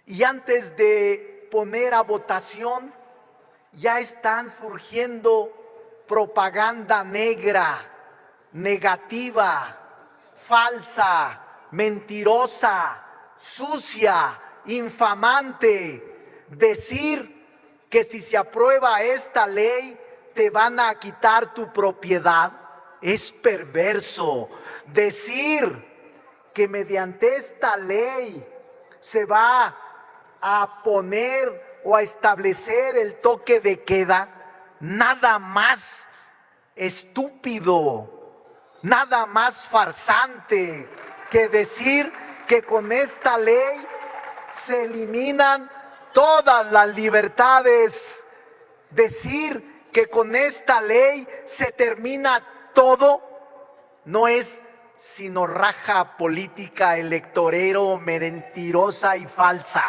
Y antes de poner a votación, ya están surgiendo propaganda negra, negativa, falsa, mentirosa, sucia, infamante. Decir que si se aprueba esta ley te van a quitar tu propiedad es perverso. Decir que mediante esta ley se va a poner o a establecer el toque de queda, nada más estúpido, nada más farsante que decir que con esta ley se eliminan todas las libertades. Decir que con esta ley se termina todo no es sino raja política, electorero, mentirosa y falsa.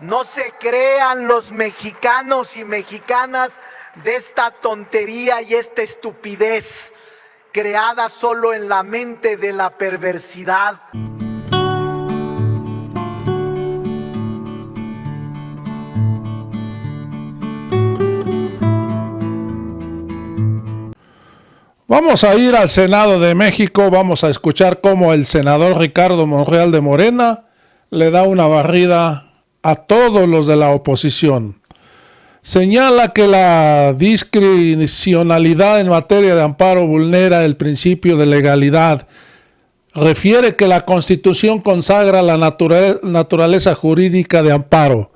No se crean los mexicanos y mexicanas de esta tontería y esta estupidez creada solo en la mente de la perversidad. Vamos a ir al Senado de México, vamos a escuchar cómo el senador Ricardo Monreal de Morena le da una barrida a todos los de la oposición. Señala que la discrecionalidad en materia de amparo vulnera el principio de legalidad. Refiere que la Constitución consagra la naturaleza jurídica de amparo,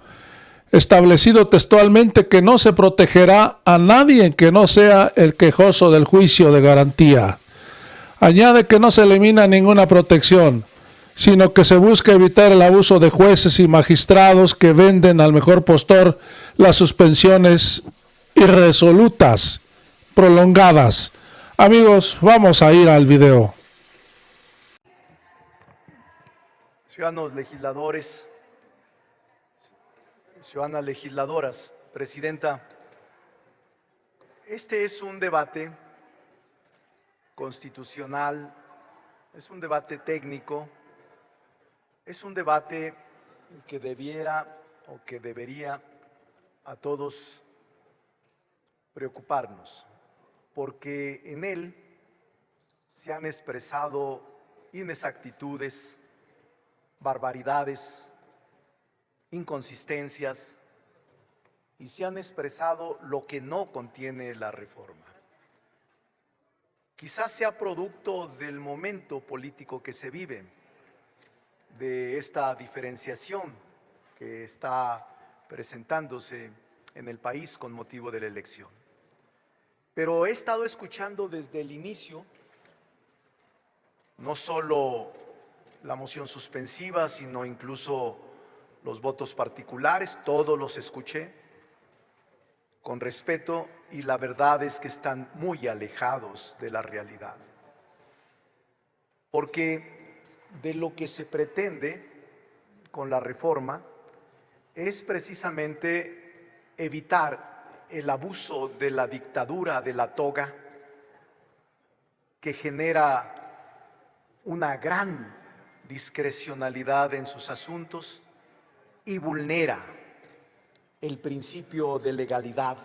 establecido textualmente que no se protegerá a nadie que no sea el quejoso del juicio de garantía. Añade que no se elimina ninguna protección, sino que se busca evitar el abuso de jueces y magistrados que venden al mejor postor las suspensiones irresolutas, prolongadas. Amigos, vamos a ir al video. Ciudadanos legisladores, ciudadanas legisladoras, Presidenta, este es un debate constitucional, es un debate técnico, es un debate que debiera o que debería a todos preocuparnos, porque en él se han expresado inexactitudes, barbaridades, inconsistencias y se han expresado lo que no contiene la reforma. Quizás sea producto del momento político que se vive, de esta diferenciación que está presentándose en el país con motivo de la elección. Pero he estado escuchando desde el inicio no solo la moción suspensiva, sino incluso los votos particulares, todos los escuché con respeto y la verdad es que están muy alejados de la realidad. Porque de lo que se pretende con la reforma es precisamente evitar el abuso de la dictadura de la toga que genera una gran discrecionalidad en sus asuntos y vulnera el principio de legalidad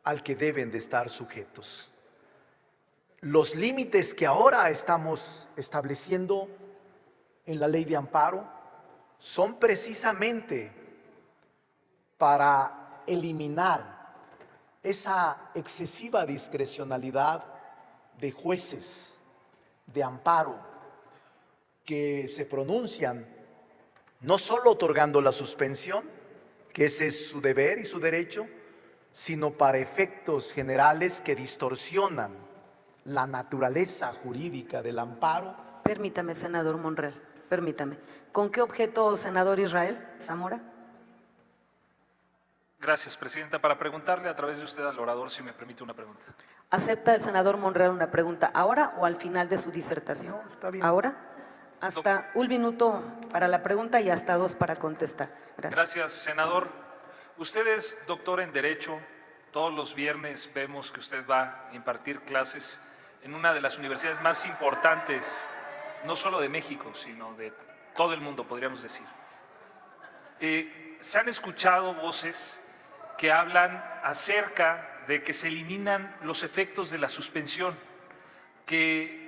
al que deben de estar sujetos. Los límites que ahora estamos estableciendo en la ley de amparo son precisamente para eliminar esa excesiva discrecionalidad de jueces de amparo que se pronuncian no solo otorgando la suspensión, que ese es su deber y su derecho, sino para efectos generales que distorsionan la naturaleza jurídica del amparo. Permítame, senador Monreal, permítame. ¿Con qué objeto, senador Israel Zamora? Gracias, Presidenta. Para preguntarle a través de usted al orador, si me permite una pregunta. ¿Acepta el senador Monreal una pregunta ahora o al final de su disertación? No, está bien. ¿Ahora? Hasta un minuto para la pregunta y hasta 2 para contestar. Gracias. Gracias, senador. Usted es doctor en Derecho. Todos los viernes vemos que usted va a impartir clases en una de las universidades más importantes, no solo de México, sino de todo el mundo, podríamos decir. Se han escuchado voces que hablan acerca de que se eliminan los efectos de la suspensión, que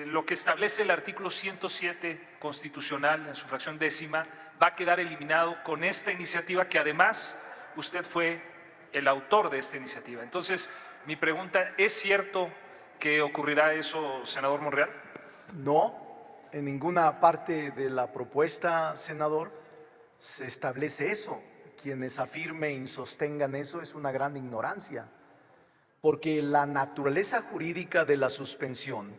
lo que establece el artículo 107 constitucional en su fracción décima va a quedar eliminado con esta iniciativa, que además usted fue el autor de esta iniciativa. Entonces, mi pregunta, ¿es cierto que ocurrirá eso, senador Monreal? No, en ninguna parte de la propuesta, senador, se establece eso. Quienes afirmen y sostengan eso es una gran ignorancia, porque la naturaleza jurídica de la suspensión,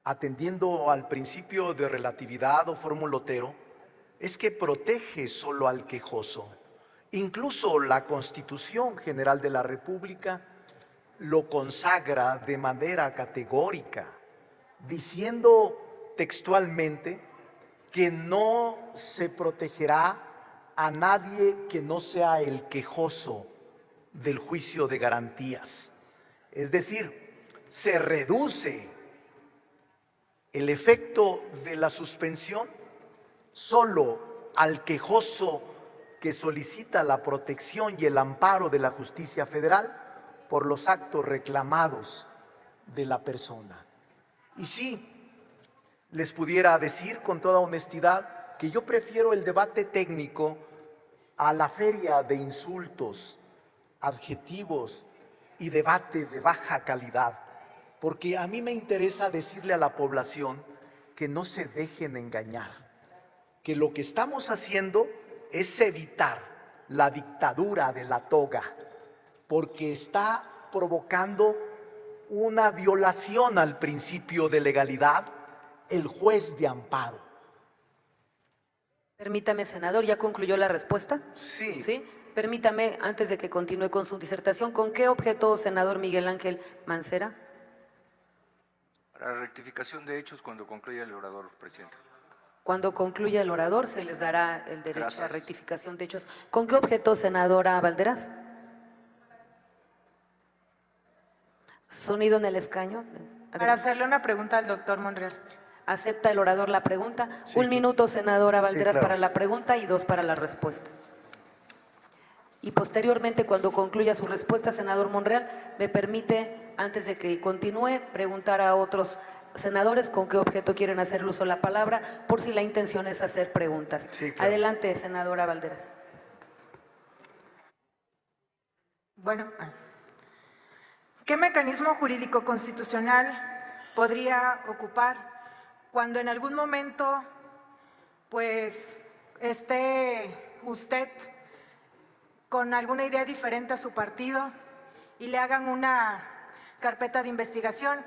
atendiendo al principio de relatividad o formulotero, es que protege solo al quejoso. Incluso la Constitución General de la República lo consagra de manera categórica, diciendo textualmente que no se protegerá a nadie que no sea el quejoso del juicio de garantías. Es decir, se reduce el efecto de la suspensión solo al quejoso que solicita la protección y el amparo de la justicia federal por los actos reclamados de la persona. Y sí, les pudiera decir con toda honestidad que yo prefiero el debate técnico a la feria de insultos, adjetivos y debate de baja calidad, porque a mí me interesa decirle a la población que no se dejen engañar, que lo que estamos haciendo es evitar la dictadura de la toga, porque está provocando una violación al principio de legalidad el juez de amparo. Permítame, senador, ¿ya concluyó la respuesta? Sí. ¿Sí? Permítame, antes de que continúe con su disertación, ¿con qué objeto, senador Miguel Ángel Mancera? Para rectificación de hechos cuando concluya el orador, presidente. Cuando concluya el orador, se les dará el derecho Gracias. a rectificación de hechos. ¿Con qué objeto, senadora Valderas? Sonido en el escaño. Para hacerle una pregunta al doctor Monreal. ¿Acepta el orador la pregunta? Sí, Un minuto, senadora Valderas, claro. para la pregunta y 2 para la respuesta. Y posteriormente, cuando concluya su respuesta, senador Monreal, me permite, antes de que continúe, preguntar a otros senadores con qué objeto quieren hacer uso de la palabra, por si la intención es hacer preguntas. Sí, claro. Adelante, senadora Valderas. Bueno, ¿qué mecanismo jurídico constitucional podría ocupar cuando en algún momento, pues, esté usted con alguna idea diferente a su partido y le hagan una carpeta de investigación?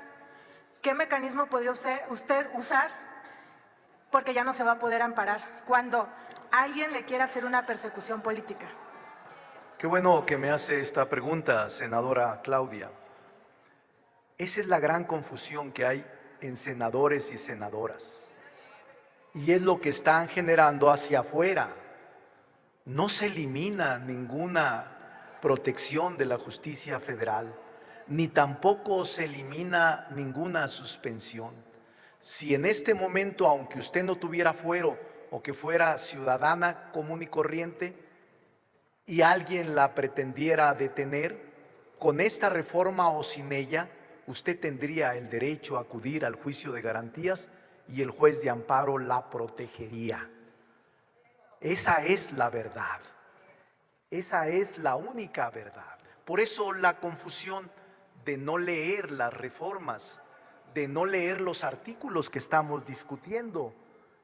¿Qué mecanismo podría usted usar? Porque ya no se va a poder amparar cuando alguien le quiera hacer una persecución política. Qué bueno que me hace esta pregunta, senadora Claudia. Esa es la gran confusión que hay en senadores y senadoras. Y es lo que están generando hacia afuera. No se elimina ninguna protección de la justicia federal, ni tampoco se elimina ninguna suspensión. Si en este momento, aunque usted no tuviera fuero o que fuera ciudadana común y corriente, y alguien la pretendiera detener, con esta reforma o sin ella, usted tendría el derecho a acudir al juicio de garantías y el juez de amparo la protegería. Esa es la verdad. Esa es la única verdad. Por eso la confusión de no leer las reformas, de no leer los artículos que estamos discutiendo.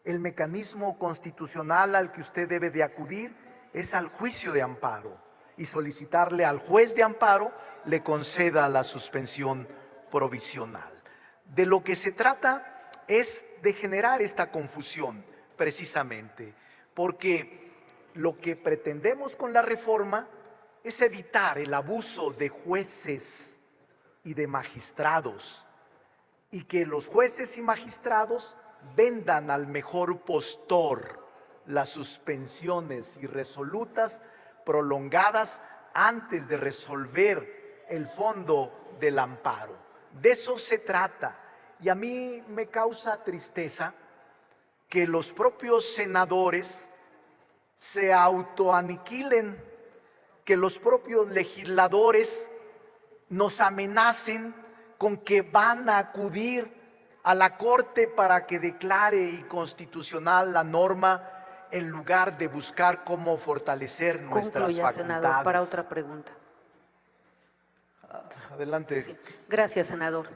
El mecanismo constitucional al que usted debe de acudir es al juicio de amparo y solicitarle al juez de amparo le conceda la suspensión provisional. De lo que se trata es de generar esta confusión precisamente, porque lo que pretendemos con la reforma es evitar el abuso de jueces y de magistrados, y que los jueces y magistrados vendan al mejor postor las suspensiones irresolutas prolongadas antes de resolver el fondo del amparo. De eso se trata. Y a mí me causa tristeza que los propios senadores se autoaniquilen, que los propios legisladores nos amenacen con que van a acudir a la Corte para que declare inconstitucional la norma en lugar de buscar cómo fortalecer nuestras Concluya, facultades. senador, para otra pregunta. Adelante. Sí. Gracias, senador.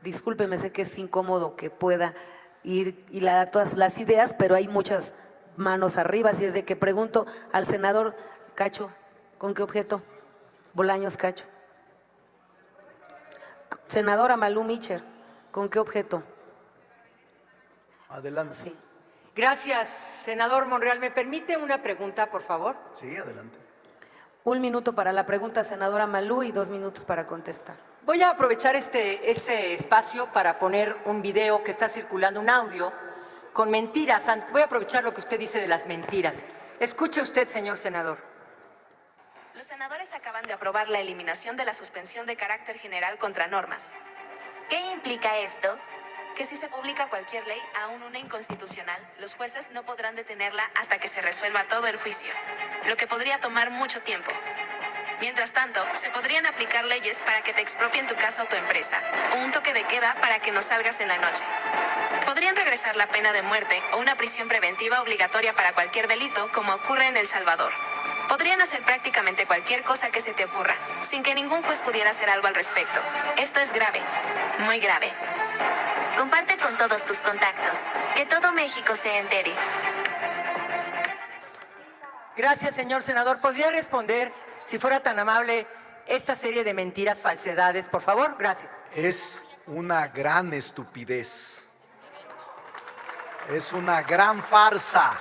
Discúlpeme, sé que es incómodo que pueda ir y le da todas las ideas, pero hay muchas manos arriba, así es de que pregunto al senador Cacho, ¿con qué objeto? Bolaños Cacho. Senadora Malú Micher, ¿con qué objeto? Adelante. Sí. Gracias, senador Monreal. ¿Me permite una pregunta, por favor? Sí, adelante. 1 minuto para la pregunta, senadora Malú, y 2 minutos para contestar. Voy a aprovechar este espacio para poner un video que está circulando, un audio, con mentiras. Voy a aprovechar lo que usted dice de las mentiras. Escuche usted, señor senador. Los senadores acaban de aprobar la eliminación de la suspensión de carácter general contra normas. ¿Qué implica esto? Que si se publica cualquier ley, aún una inconstitucional, los jueces no podrán detenerla hasta que se resuelva todo el juicio, lo que podría tomar mucho tiempo. Mientras tanto, se podrían aplicar leyes para que te expropien tu casa o tu empresa, o un toque de queda para que no salgas en la noche. Podrían regresar la pena de muerte o una prisión preventiva obligatoria para cualquier delito, como ocurre en El Salvador. Podrían hacer prácticamente cualquier cosa que se te ocurra, sin que ningún juez pudiera hacer algo al respecto. Esto es grave, muy grave. Comparte con todos tus contactos, que todo México se entere. Gracias, señor senador. ¿Podría responder, si fuera tan amable, esta serie de mentiras, falsedades, por favor? Gracias. Es una gran estupidez. Es una gran farsa.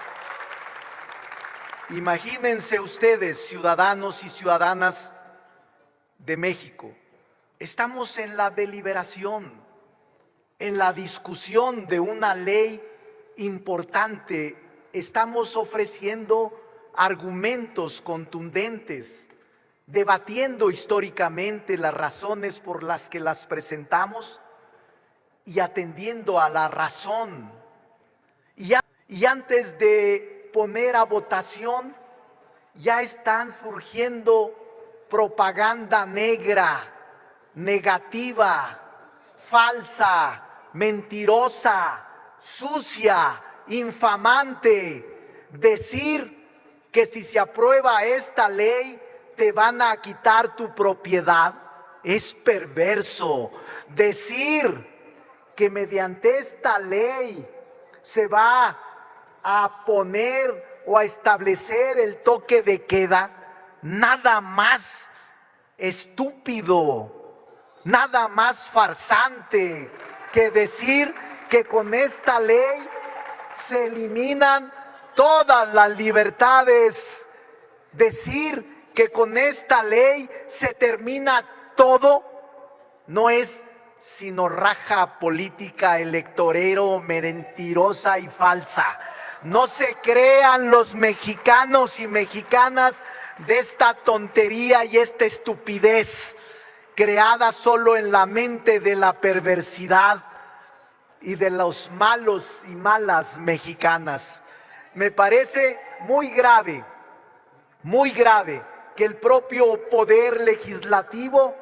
Imagínense ustedes, ciudadanos y ciudadanas de México, estamos en la deliberación, en la discusión de una ley importante. Estamos ofreciendo argumentos contundentes, debatiendo históricamente las razones por las que las presentamos y atendiendo a la razón. Y antes de poner a votación, ya están surgiendo propaganda negra, negativa, falsa, mentirosa, sucia, infamante. Decir que si se aprueba esta ley te van a quitar tu propiedad es perverso. Decir que mediante esta ley se va a poner o a establecer el toque de queda, nada más estúpido, nada más farsante que decir que con esta ley se eliminan todas las libertades. Decir que con esta ley se termina todo no es sino raja política, electorero, mentirosa y falsa. No se crean los mexicanos y mexicanas de esta tontería y esta estupidez creada solo en la mente de la perversidad y de los malos y malas mexicanas. Me parece muy grave que el propio poder legislativo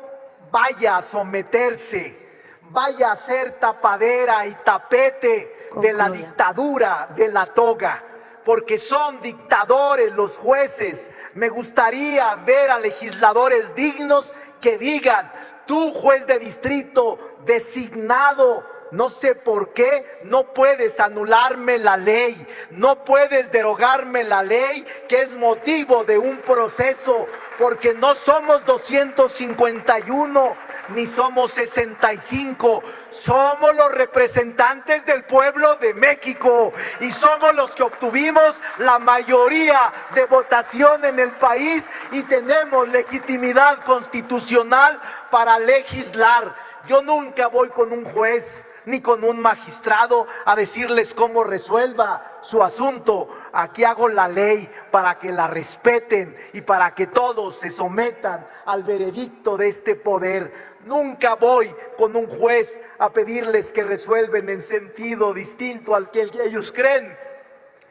vaya a someterse, vaya a ser tapadera y tapete de la dictadura de la toga, porque son dictadores los jueces. Me gustaría ver a legisladores dignos que digan: tú, juez de distrito designado, no sé por qué, no puedes anularme la ley, no puedes derogarme la ley, que es motivo de un proceso, porque no somos 251 ni somos 65, somos los representantes del pueblo de México y somos los que obtuvimos la mayoría de votación en el país y tenemos legitimidad constitucional para legislar. Yo nunca voy con un juez ni con un magistrado a decirles cómo resuelva su asunto. Aquí hago la ley para que la respeten y para que todos se sometan al veredicto de este poder. Nunca voy con un juez a pedirles que resuelven en sentido distinto al que ellos creen.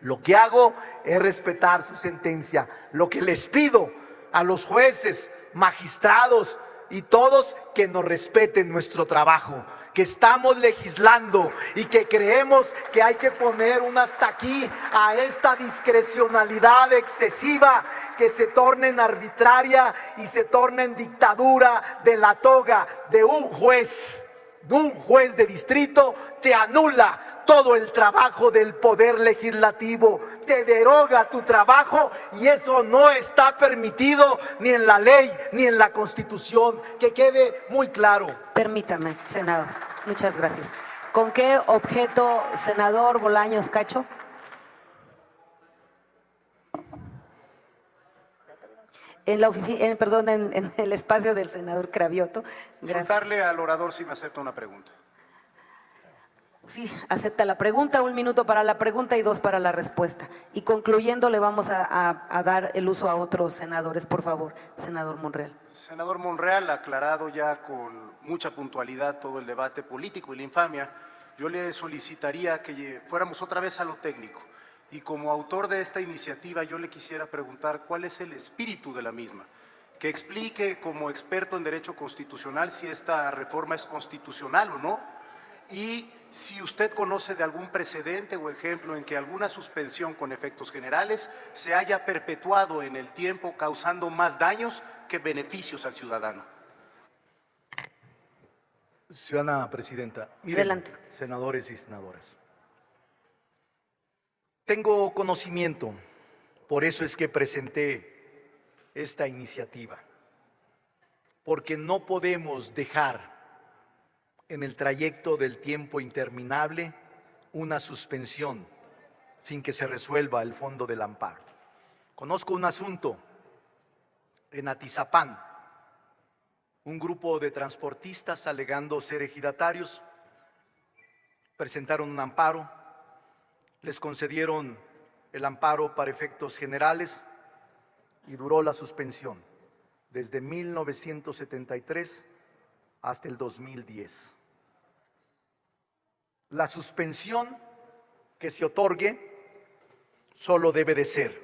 Lo que hago es respetar su sentencia. Lo que les pido a los jueces, magistrados y todos, que nos respeten nuestro trabajo, que estamos legislando y que creemos que hay que poner un hasta aquí a esta discrecionalidad excesiva que se torna en arbitraria y se torna en dictadura de la toga de un juez. Un juez de distrito te anula todo el trabajo del poder legislativo, te deroga tu trabajo y eso no está permitido ni en la ley ni en la Constitución. Que quede muy claro. Permítame, senador. Muchas gracias. ¿Con qué objeto, senador Bolaños Cacho? En la oficina, en el espacio del senador Cravioto. Gracias. Consultarle al orador si me acepta una pregunta. Sí, acepta la pregunta, 1 minuto para la pregunta y 2 para la respuesta. Y concluyendo, le vamos a dar el uso a otros senadores, por favor, senador Monreal. Senador Monreal, aclarado ya con mucha puntualidad todo el debate político y la infamia, yo le solicitaría que fuéramos otra vez a lo técnico. Y como autor de esta iniciativa, yo le quisiera preguntar cuál es el espíritu de la misma. Que explique como experto en derecho constitucional si esta reforma es constitucional o no. Y si usted conoce de algún precedente o ejemplo en que alguna suspensión con efectos generales se haya perpetuado en el tiempo causando más daños que beneficios al ciudadano. Ciudadana Presidenta, miren, Adelante. senadores y senadoras. Tengo conocimiento, por eso es que presenté esta iniciativa, porque no podemos dejar en el trayecto del tiempo interminable una suspensión sin que se resuelva el fondo del amparo. Conozco un asunto en Atizapán, un grupo de transportistas alegando ser ejidatarios presentaron un amparo, les concedieron el amparo para efectos generales y duró la suspensión desde 1973 hasta el 2010. La suspensión que se otorgue solo debe de ser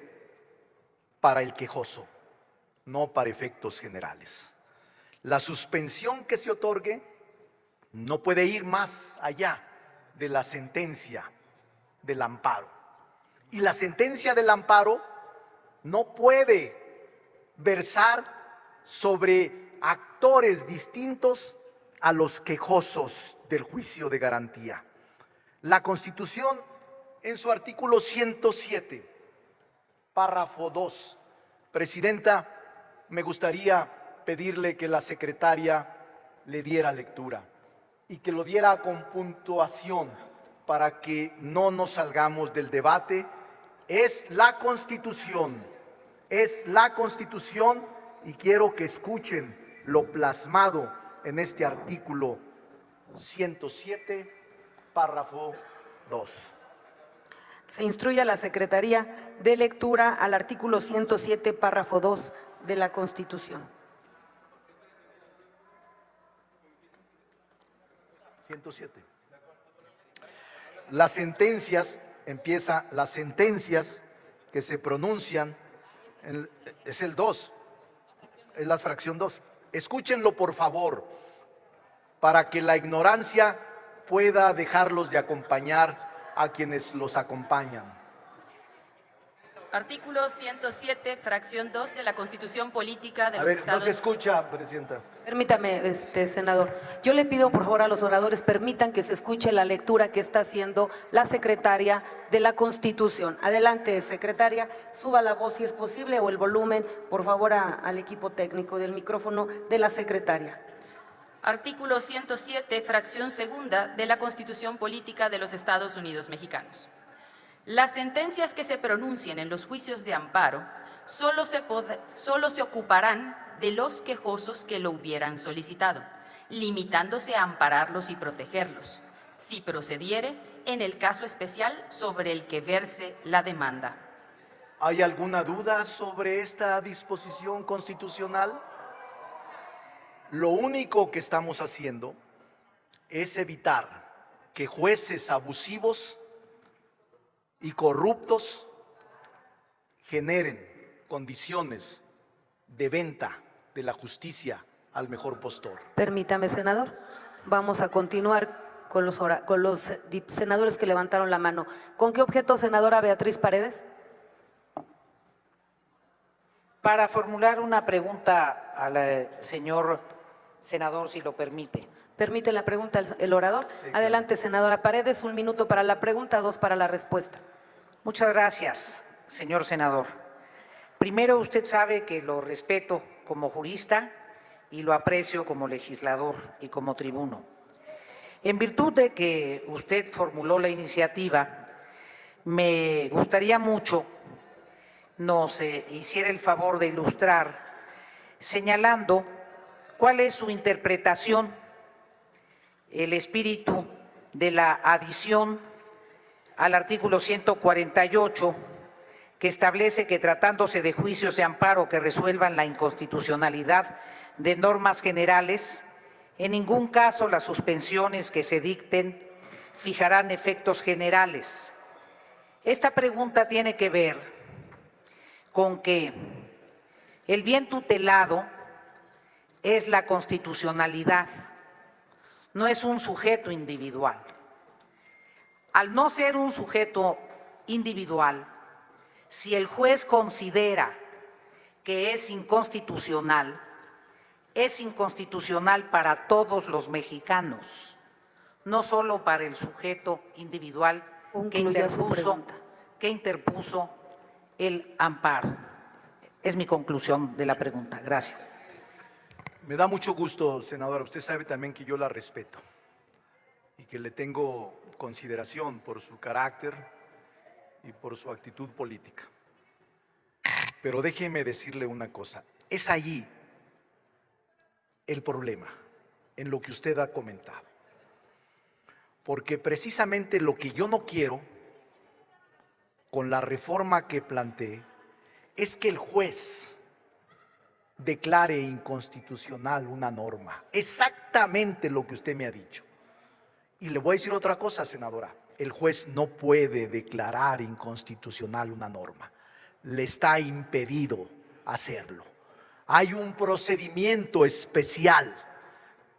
para el quejoso, no para efectos generales. La suspensión que se otorgue no puede ir más allá de la sentencia del amparo. Y la sentencia del amparo no puede versar sobre actores distintos a los quejosos del juicio de garantía. La Constitución, en su artículo 107, párrafo 2, Presidenta, me gustaría pedirle que la secretaria le diera lectura y que lo diera con puntuación para que no nos salgamos del debate. Es la Constitución y quiero que escuchen lo plasmado en este artículo 107, párrafo 2. Se instruye a la Secretaría de lectura al artículo 107, párrafo 2 de la Constitución. 107. Las sentencias que se pronuncian, es el 2, es la fracción 2. Escúchenlo por favor, para que la ignorancia pueda dejarlos de acompañar a quienes los acompañan. Artículo 107, fracción 2 de la Constitución Política de A los ver, Estados... no se escucha, Presidenta. Permítame, senador. Yo le pido, por favor, a los oradores, permitan que se escuche la lectura que está haciendo la secretaria de la Constitución. Adelante, secretaria, suba la voz si es posible o el volumen, por favor, al equipo técnico del micrófono de la secretaria. Artículo 107, fracción segunda de la Constitución Política de los Estados Unidos Mexicanos. Las sentencias que se pronuncien en los juicios de amparo solo se ocuparán de los quejosos que lo hubieran solicitado, limitándose a ampararlos y protegerlos, si procediere en el caso especial sobre el que verse la demanda. ¿Hay alguna duda sobre esta disposición constitucional? Lo único que estamos haciendo es evitar que jueces abusivos y corruptos generen condiciones de venta de la justicia al mejor postor. Permítame, senador. Vamos a continuar con los senadores que levantaron la mano. ¿Con qué objeto, senadora Beatriz Paredes? Para formular una pregunta al señor senador, si lo permite. ¿Permite la pregunta el orador? Sí, adelante, senadora Paredes, 1 minuto para la pregunta, 2 para la respuesta. Muchas gracias, señor senador. Primero, usted sabe que lo respeto como jurista y lo aprecio como legislador y como tribuno. En virtud de que usted formuló la iniciativa, me gustaría mucho nos hiciera el favor de ilustrar señalando cuál es su interpretación, el espíritu de la adición al artículo 148, que establece que tratándose de juicios de amparo que resuelvan la inconstitucionalidad de normas generales, en ningún caso las suspensiones que se dicten fijarán efectos generales. Esta pregunta tiene que ver con que el bien tutelado es la constitucionalidad, no es un sujeto individual. Al no ser un sujeto individual, si el juez considera que es inconstitucional para todos los mexicanos, no solo para el sujeto individual que interpuso el amparo. Es mi conclusión de la pregunta. Gracias. Me da mucho gusto, senadora. Usted sabe también que yo la respeto y que le tengo consideración por su carácter y por su actitud política. Pero déjeme decirle una cosa. Es allí el problema, en lo que usted ha comentado. Porque precisamente lo que yo no quiero con la reforma que planteé es que el juez declare inconstitucional una norma. Exactamente lo que usted me ha dicho. Y le voy a decir otra cosa, senadora. El juez no puede declarar inconstitucional una norma. Le está impedido hacerlo. Hay un procedimiento especial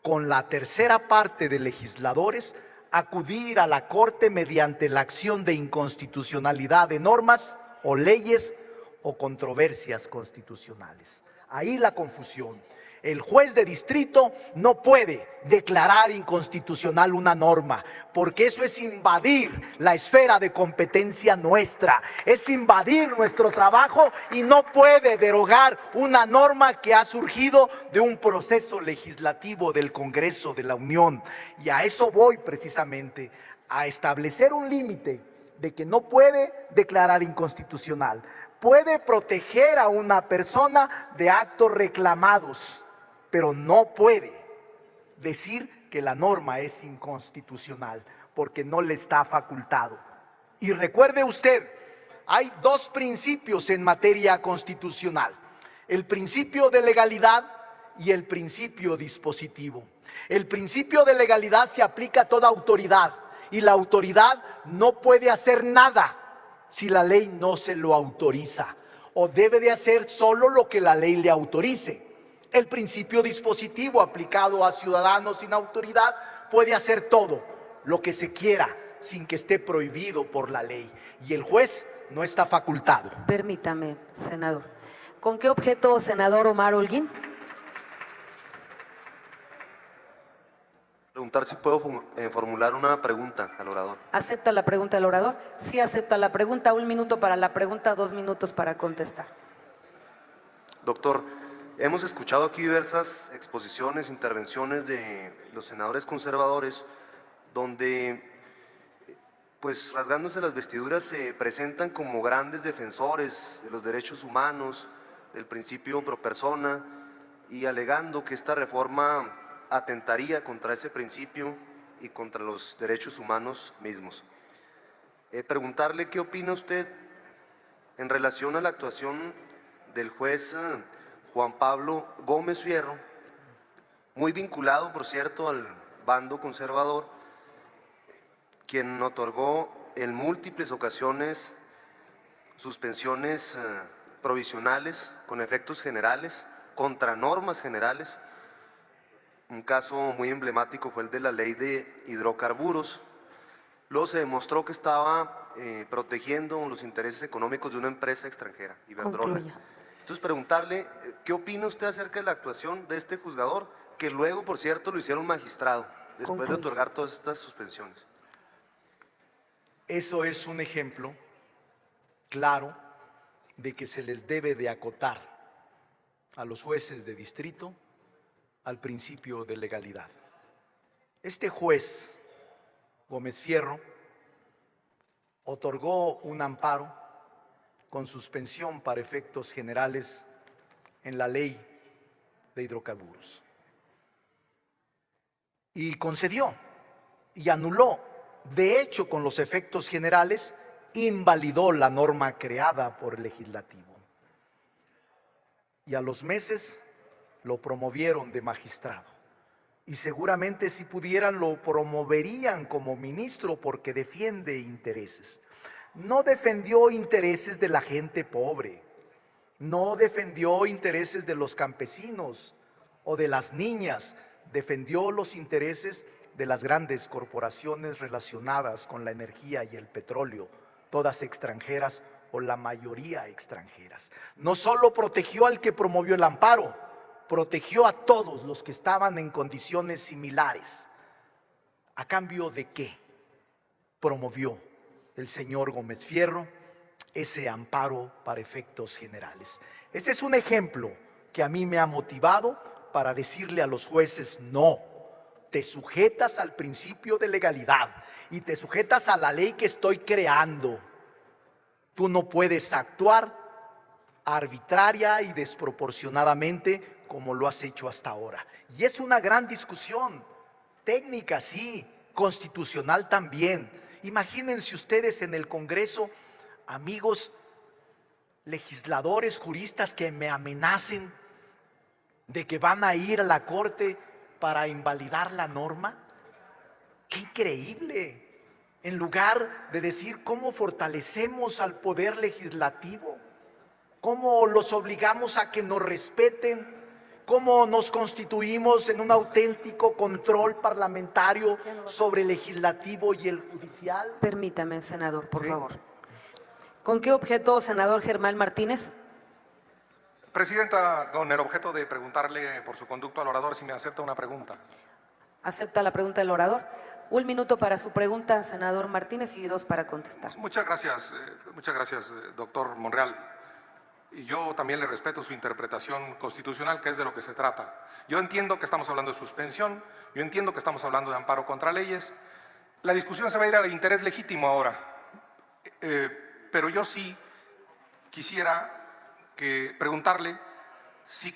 con la tercera parte de legisladores acudir a la Corte mediante la acción de inconstitucionalidad de normas o leyes o controversias constitucionales. Ahí la confusión. El juez de distrito no puede declarar inconstitucional una norma, porque eso es invadir la esfera de competencia nuestra, es invadir nuestro trabajo y no puede derogar una norma que ha surgido de un proceso legislativo del Congreso de la Unión. Y a eso voy precisamente, a establecer un límite de que no puede declarar inconstitucional. Puede proteger a una persona de actos reclamados, pero no puede decir que la norma es inconstitucional, porque no le está facultado. Y recuerde usted, hay 2 principios en materia constitucional: el principio de legalidad y el principio dispositivo. El principio de legalidad se aplica a toda autoridad, y la autoridad no puede hacer nada si la ley no se lo autoriza, o debe de hacer solo lo que la ley le autorice. El principio dispositivo aplicado a ciudadanos sin autoridad puede hacer todo lo que se quiera sin que esté prohibido por la ley, y el juez no está facultado. Permítame, senador. ¿Con qué objeto, senador Omar Holguín? Preguntar si puedo formular una pregunta al orador. ¿Acepta la pregunta del orador? Sí, acepta la pregunta. 1 minuto para la pregunta, 2 minutos para contestar. Doctor, hemos escuchado aquí diversas exposiciones, intervenciones de los senadores conservadores, donde, pues rasgándose las vestiduras, se presentan como grandes defensores de los derechos humanos, del principio pro persona, y alegando que esta reforma atentaría contra ese principio y contra los derechos humanos mismos. Preguntarle qué opina usted en relación a la actuación del juez Juan Pablo Gómez Fierro, muy vinculado, por cierto, al bando conservador, quien otorgó en múltiples ocasiones suspensiones provisionales con efectos generales, contra normas generales. Un caso muy emblemático fue el de la ley de hidrocarburos. Luego se demostró que estaba protegiendo los intereses económicos de una empresa extranjera, Iberdrola. Concluya. Entonces, preguntarle, ¿qué opina usted acerca de la actuación de este juzgador, que luego, por cierto, lo hicieron magistrado, después de otorgar todas estas suspensiones? Eso es un ejemplo claro de que se les debe de acotar a los jueces de distrito al principio de legalidad. Este juez, Gómez Fierro, otorgó un amparo con suspensión para efectos generales en la ley de hidrocarburos. Y concedió y anuló. De hecho, con los efectos generales, invalidó la norma creada por el legislativo. Y a los meses lo promovieron de magistrado. Y seguramente si pudieran lo promoverían como ministro porque defiende intereses. No defendió intereses de la gente pobre, no defendió intereses de los campesinos o de las niñas, defendió los intereses de las grandes corporaciones relacionadas con la energía y el petróleo, todas extranjeras o la mayoría extranjeras. No solo protegió al que promovió el amparo, protegió a todos los que estaban en condiciones similares. ¿A cambio de qué promovió el señor Gómez Fierro ese amparo para efectos generales? Ese es un ejemplo que a mí me ha motivado para decirle a los jueces: no, te sujetas al principio de legalidad y te sujetas a la ley que estoy creando. Tú no puedes actuar arbitraria y desproporcionadamente como lo has hecho hasta ahora. Y es una gran discusión, técnica sí, constitucional también. Imagínense ustedes en el Congreso, amigos legisladores, juristas que me amenacen de que van a ir a la Corte para invalidar la norma. ¡Qué increíble! En lugar de decir cómo fortalecemos al poder legislativo, cómo los obligamos a que nos respeten, cómo nos constituimos en un auténtico control parlamentario sobre el legislativo y el judicial. Permítame, senador, por favor. ¿Con qué objeto, senador Germán Martínez? Presidenta, con el objeto de preguntarle por su conducto al orador si me acepta una pregunta. ¿Acepta la pregunta del orador? 1 minuto para su pregunta, senador Martínez, y 2 para contestar. Muchas gracias, doctor Monreal. Y yo también le respeto su interpretación constitucional, que es de lo que se trata. Yo entiendo que estamos hablando de suspensión, yo entiendo que estamos hablando de amparo contra leyes. La discusión se va a ir al interés legítimo ahora. Pero yo sí quisiera preguntarle si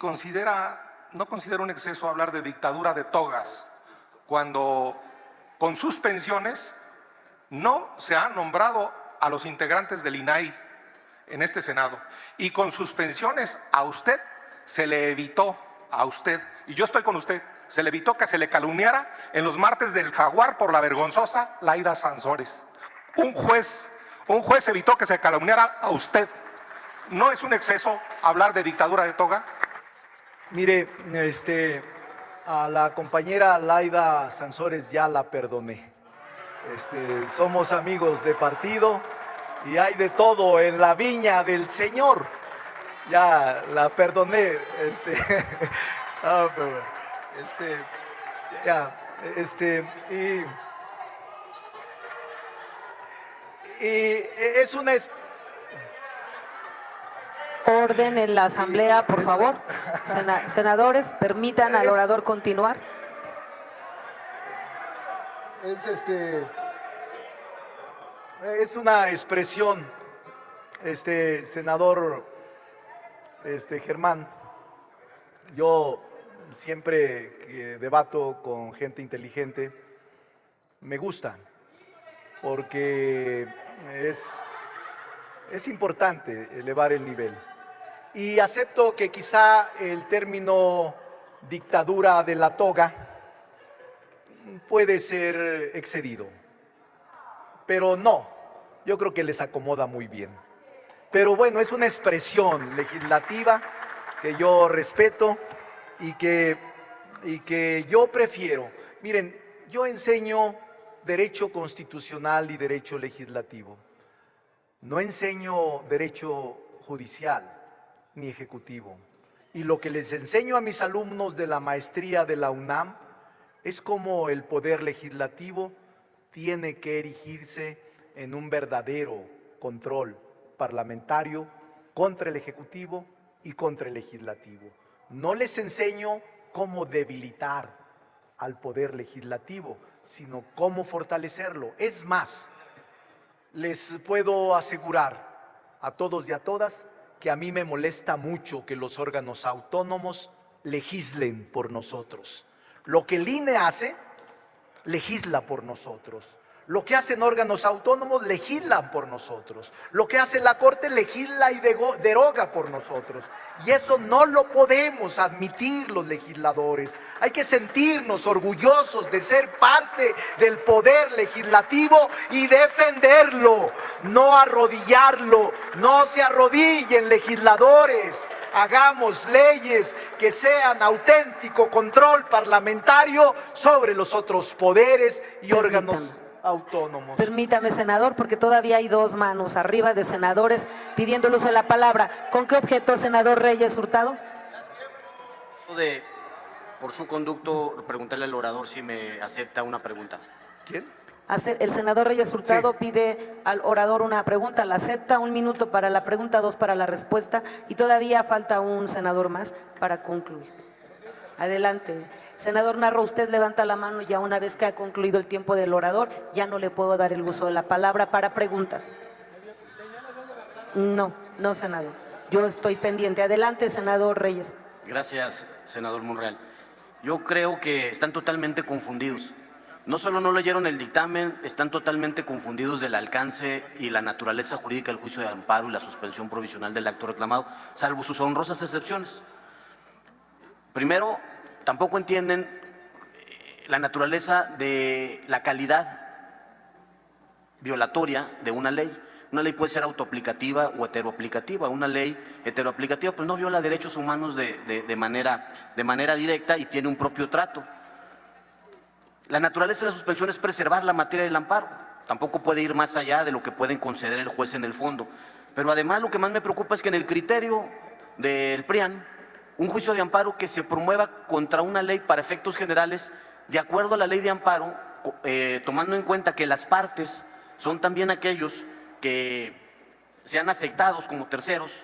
no considera un exceso hablar de dictadura de togas cuando con suspensiones no se ha nombrado a los integrantes del INAI en este Senado, y con suspensiones a usted se le evitó, y yo estoy con usted, se le evitó que se le calumniara en los martes del Jaguar por la vergonzosa Laida Sansores. Un juez evitó que se calumniara a usted. ¿No es un exceso hablar de dictadura de toga? Mire, a la compañera Laida Sansores ya la perdoné. Somos amigos de partido y hay de todo en la viña del Señor. Ya la perdoné. Y es una... Orden en la asamblea, por favor. Senadores, permitan al orador continuar. Es una expresión, senador Germán. Yo siempre que debato con gente inteligente, me gusta, porque es importante elevar el nivel. Y acepto que quizá el término dictadura de la toga puede ser excedido, pero no, yo creo que les acomoda muy bien. Pero bueno, es una expresión legislativa que yo respeto y que yo prefiero. Miren, yo enseño derecho constitucional y derecho legislativo. No enseño derecho judicial ni ejecutivo. Y lo que les enseño a mis alumnos de la maestría de la UNAM es cómo el poder legislativo tiene que erigirse en un verdadero control parlamentario contra el ejecutivo y contra el legislativo. No les enseño cómo debilitar al poder legislativo, sino cómo fortalecerlo. Es más, les puedo asegurar a todos y a todas que a mí me molesta mucho que los órganos autónomos legislen por nosotros. Lo que el INE hace, legisla por nosotros. Lo que hacen órganos autónomos, legislan por nosotros. Lo que hace la Corte, legisla y deroga por nosotros. Y eso no lo podemos admitir los legisladores. Hay que sentirnos orgullosos de ser parte del poder legislativo y defenderlo, no arrodillarlo. No se arrodillen, legisladores. Hagamos leyes que sean auténtico control parlamentario sobre los otros poderes y órganos autónomos. Permítame, senador, porque todavía hay dos manos arriba de senadores pidiendo el uso de la palabra. ¿Con qué objeto, senador Reyes Hurtado? Por su conducto, preguntarle al orador si me acepta una pregunta. ¿Quién? El senador Reyes Hurtado pide al orador una pregunta, la acepta, 1 minuto para la pregunta, 2 para la respuesta y todavía falta un senador más para concluir. Adelante. Senador Narro, usted levanta la mano ya una vez que ha concluido el tiempo del orador, ya no le puedo dar el uso de la palabra para preguntas. No, senador. Yo estoy pendiente. Adelante, senador Reyes. Gracias, senador Monreal. Yo creo que están totalmente confundidos. No solo no leyeron el dictamen, están totalmente confundidos del alcance y la naturaleza jurídica del juicio de amparo y la suspensión provisional del acto reclamado, salvo sus honrosas excepciones. Primero, tampoco entienden la naturaleza de la calidad violatoria de una ley. Una ley puede ser autoaplicativa o heteroaplicativa. Una ley heteroaplicativa pues no viola derechos humanos de manera directa y tiene un propio trato. La naturaleza de la suspensión es preservar la materia del amparo. Tampoco puede ir más allá de lo que pueden conceder el juez en el fondo. Pero además lo que más me preocupa es que en el criterio del PRIAN, un juicio de amparo que se promueva contra una ley para efectos generales, de acuerdo a la ley de amparo, tomando en cuenta que las partes son también aquellos que sean afectados como terceros,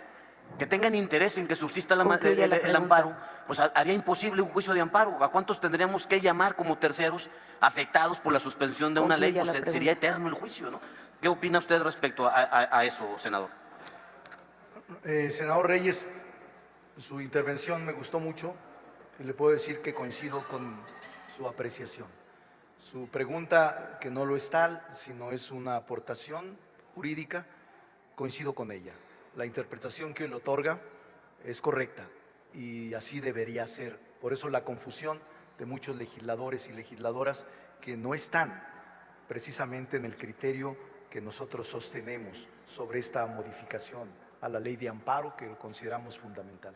que tengan interés en que subsista el amparo, pues haría imposible un juicio de amparo. ¿A cuántos tendríamos que llamar como terceros afectados por la suspensión de una ley? Pues sería eterno el juicio, ¿no? ¿Qué opina usted respecto a eso, senador? Senador Reyes, su intervención me gustó mucho y le puedo decir que coincido con su apreciación. Su pregunta, que no lo es tal, sino es una aportación jurídica, coincido con ella. La interpretación que él otorga es correcta y así debería ser. Por eso la confusión de muchos legisladores y legisladoras que no están precisamente en el criterio que nosotros sostenemos sobre esta modificación a la ley de amparo que consideramos fundamental.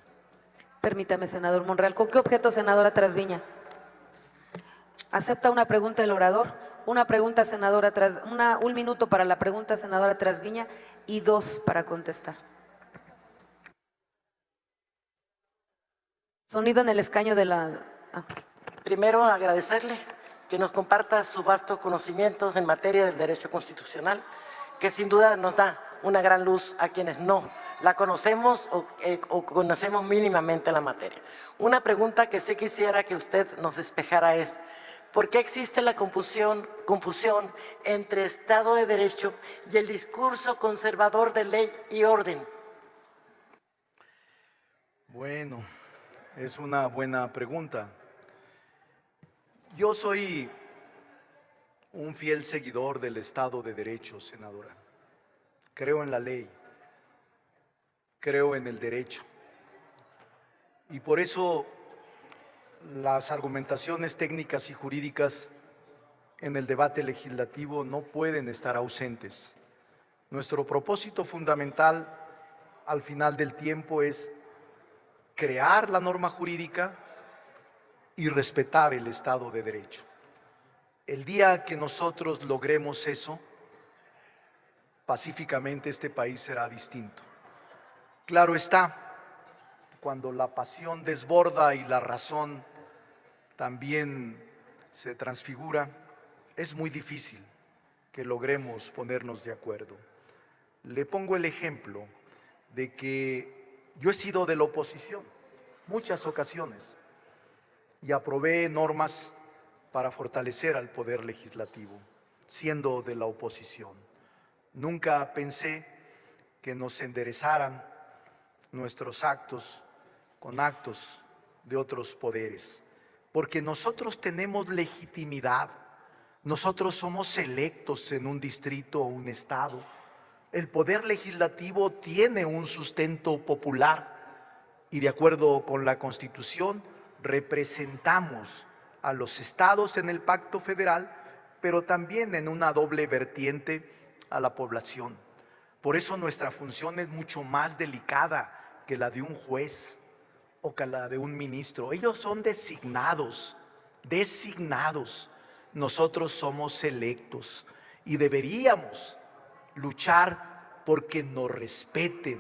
Permítame, senador Monreal. ¿Con qué objeto, senadora Trasviña? ¿Acepta una pregunta del orador? Una pregunta, senadora Trasviña. 1 minuto para la pregunta, senadora Trasviña, y 2 para contestar. Sonido en el escaño de la... Primero, agradecerle que nos comparta su vasto conocimiento en materia del derecho constitucional, que sin duda nos da una gran luz a quienes no la conocemos o conocemos mínimamente la materia. Una pregunta que sí quisiera que usted nos despejara es: ¿por qué existe la confusión entre Estado de Derecho y el discurso conservador de ley y orden? Bueno, es una buena pregunta. Yo soy un fiel seguidor del Estado de Derecho, senadora. Creo en la ley, creo en el derecho. Y por eso las argumentaciones técnicas y jurídicas en el debate legislativo no pueden estar ausentes. Nuestro propósito fundamental al final del tiempo es crear la norma jurídica y respetar el Estado de Derecho. El día que nosotros logremos eso, pacíficamente este país será distinto. Claro está, cuando la pasión desborda y la razón también se transfigura, es muy difícil que logremos ponernos de acuerdo. Le pongo el ejemplo de que yo he sido de la oposición muchas ocasiones y aprobé normas para fortalecer al Poder Legislativo, siendo de la oposición. Nunca pensé que nos enderezaran nuestros actos con actos de otros poderes, porque nosotros tenemos legitimidad, nosotros somos electos en un distrito o un estado. El Poder Legislativo tiene un sustento popular y de acuerdo con la Constitución representamos a los estados en el Pacto Federal, pero también en una doble vertiente a la población. Por eso nuestra función es mucho más delicada que la de un juez o que la de un ministro. Ellos son designados. Nosotros somos electos y deberíamos luchar porque nos respeten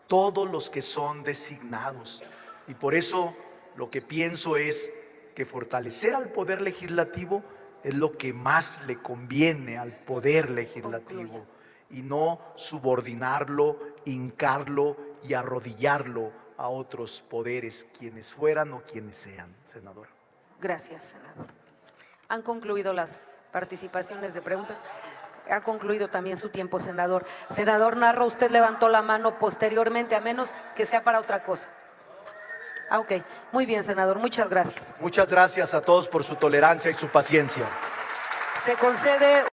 todos los que son designados. Y por eso lo que pienso es que fortalecer al Poder Legislativo es lo que más le conviene al Poder Legislativo y no subordinarlo, hincarlo y arrodillarlo a otros poderes, quienes fueran o quienes sean, senadora. Gracias, senador. Han concluido las participaciones de preguntas. Ha concluido también su tiempo, senador. Senador Narro, usted levantó la mano posteriormente, a menos que sea para otra cosa. Ok, muy bien, senador, muchas gracias. Muchas gracias a todos por su tolerancia y su paciencia. Se concede